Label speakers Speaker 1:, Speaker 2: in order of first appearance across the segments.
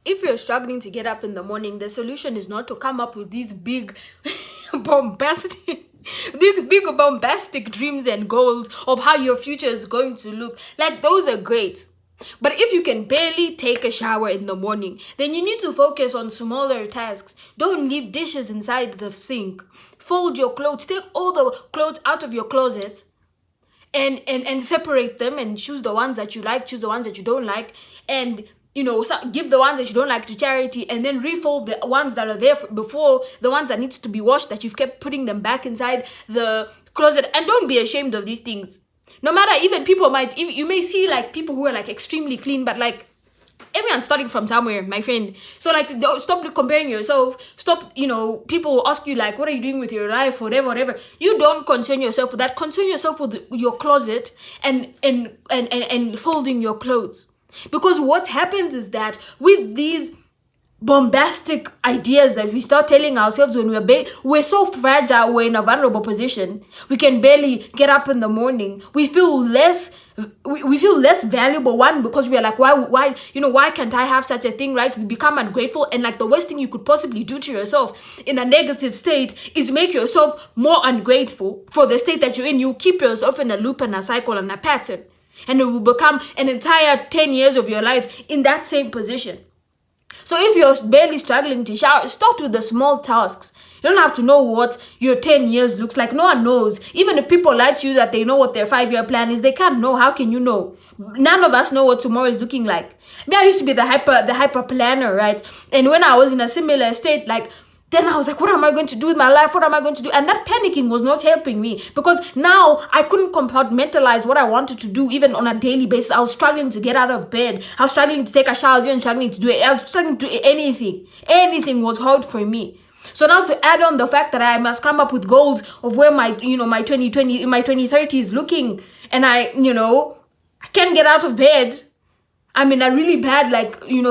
Speaker 1: If you're struggling to get up in the morning, the solution is not to come up with these big bombastic dreams and goals of how your future is going to look. Like, those are great. But if you can barely take a shower in the morning, then you need to focus on smaller tasks. Don't leave dishes inside the sink. Fold your clothes. Take all the clothes out of your closet and separate them and choose the ones that you like, choose the ones that you don't like, and give the ones that you don't like to charity, and then refold the ones that are there before, the ones that needs to be washed, that you've kept putting them back inside the closet. And don't be ashamed of these things. No matter, even you may see like people who are like extremely clean, but like, everyone's starting from somewhere, my friend. So like, stop comparing yourself. Stop, people will ask you like, what are you doing with your life, whatever. You don't concern yourself with that. Concern yourself with your closet and folding your clothes. Because what happens is that with these bombastic ideas that we start telling ourselves when we're so fragile, we're in a vulnerable position, we can barely get up in the morning, we feel less valuable. One, because we are like, why can't I have such a thing, right? We become ungrateful, and like the worst thing you could possibly do to yourself in a negative state is make yourself more ungrateful for the state that you're in. You keep yourself in a loop and a cycle and a pattern, and it will become an entire 10 years of your life in that same position. So if you're barely struggling to shower, start with the small tasks. You don't have to know what your 10 years looks like. No one knows. Even if people lie to you that they know what their 5-year plan is, they can't know. How can you know? None of us know what tomorrow is looking like. Me, I used to be the hyper planner, right? And when I was in a similar state, like, then I was like, what am I going to do with my life? What am I going to do? And that panicking was not helping me, because now I couldn't compartmentalize what I wanted to do even on a daily basis. I was struggling to get out of bed. I was struggling to take a shower. I was even struggling to do it. I was struggling to do anything. Anything was hard for me. So now, to add on the fact that I must come up with goals of where my 2030 is looking, and I can't get out of bed. I'm in a really bad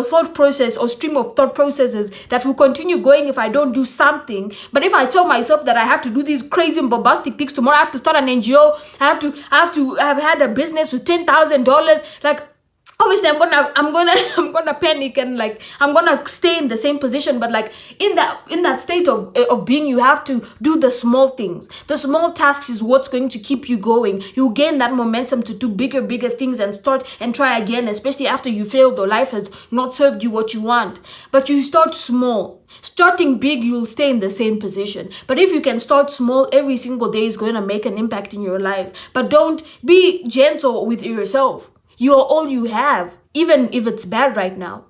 Speaker 1: thought process or stream of thought processes that will continue going if I don't do something. But if I tell myself that I have to do these crazy and bombastic things tomorrow, I have to start an NGO, I have had a business with $10,000, like, obviously I'm gonna panic, and like I'm gonna stay in the same position. But like, in that state of being, you have to do the small things. The small tasks is what's going to keep you going. You gain that momentum to do bigger things and start and try again, especially after you failed or life has not served you what you want. But you start small. Starting big, you'll stay in the same position. But if you can start small, every single day is going to make an impact in your life. But don't be gentle with yourself. You are all you have, even if it's bad right now.